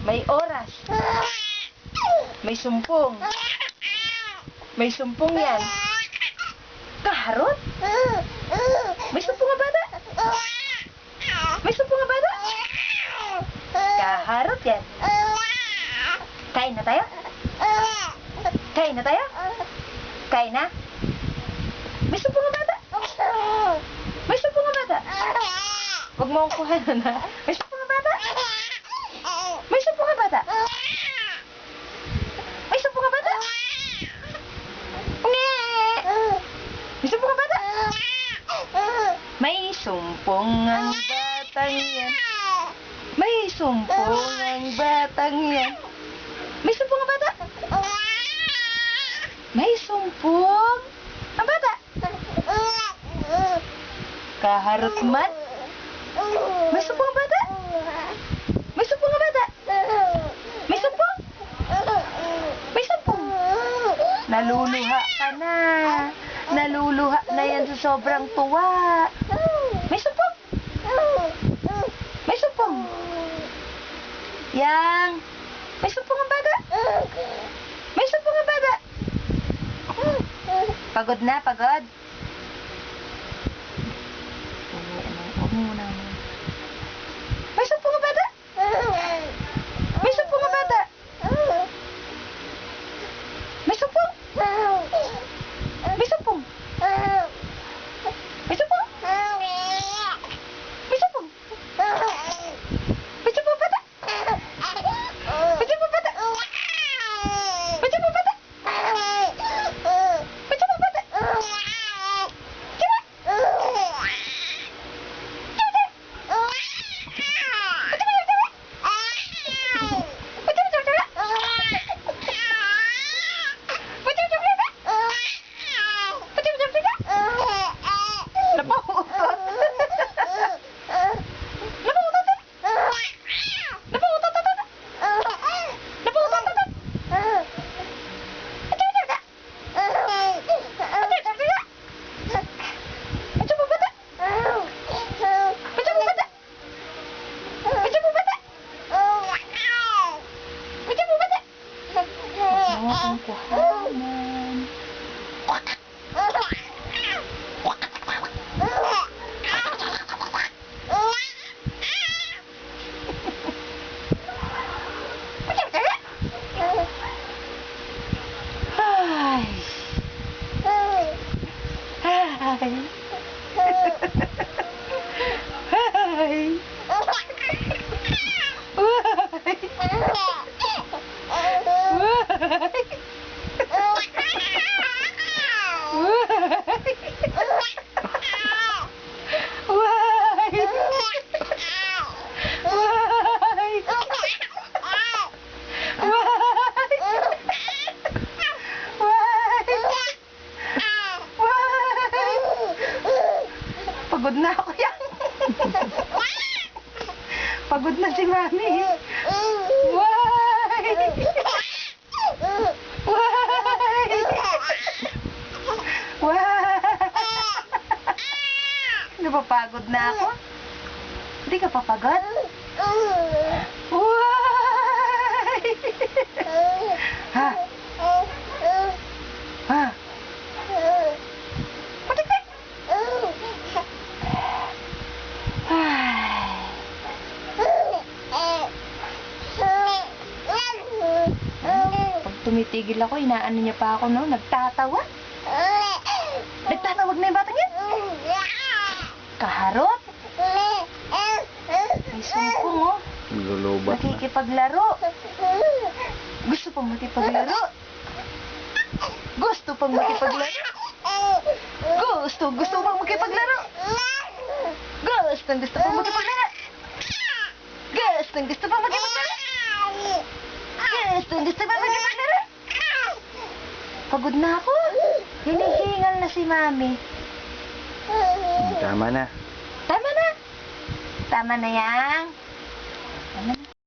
May oras. May sumpong. May sumpong yan. Kaharot? May sumpong nga bata? May sumpong nga bata? Kaharot yan. Kain na tayo? Kain na tayo? Kain na? May sumpong nga bata? May sumpong nga bata? Huwag mo akong kuhanan ha. May sumpong nga bata? May sumpong nga bata? May sumpong nga bata? May sumpong nga bata? May sumpong ang batang yan. May sumpong ang batang yan. May sumpong ang bata? May sumpong ang bata? Kaharot man? May sumpong ang bata? May sumpong ang bata? May sumpong? May sumpong? Naluluha ka na. Naluluha na yan sa sobrang tuwa. May sumpong? May sumpong? Yang? May sumpong ang bata? May sumpong ang bata? Pagod na, pagod? Huwag mo muna. May sumpong ang bata? May sumpong ang bata? May sumpong? May sumpong? May sumpong? May sumpong? May sumpong bata? May sumpong bata? May sumpong bata? May sumpong bata? Ang kuhanan. Pagod na ako yan. Pagod na si Mami. Why? Why? Why? Napapagod na ako? Hindi ka papagod? Why? Ha? Ha? Tumitigil ako, inaano niya pa ako, no? Nagtatawa. Nagtatawag na yung batang yan. Kaharot. May sumpong, oh. Lulubat na. Nakikipaglaro. Gusto pang makipaglaro. Gusto pang makipaglaro. Gusto pang makipaglaro. Gusto pang makipaglaro. Gusto pang makipaglaro. Gusto pang makipaglaro. Pagod na ako. Hinihingal na si Mami. Tama na. Tama na. Tama na yan.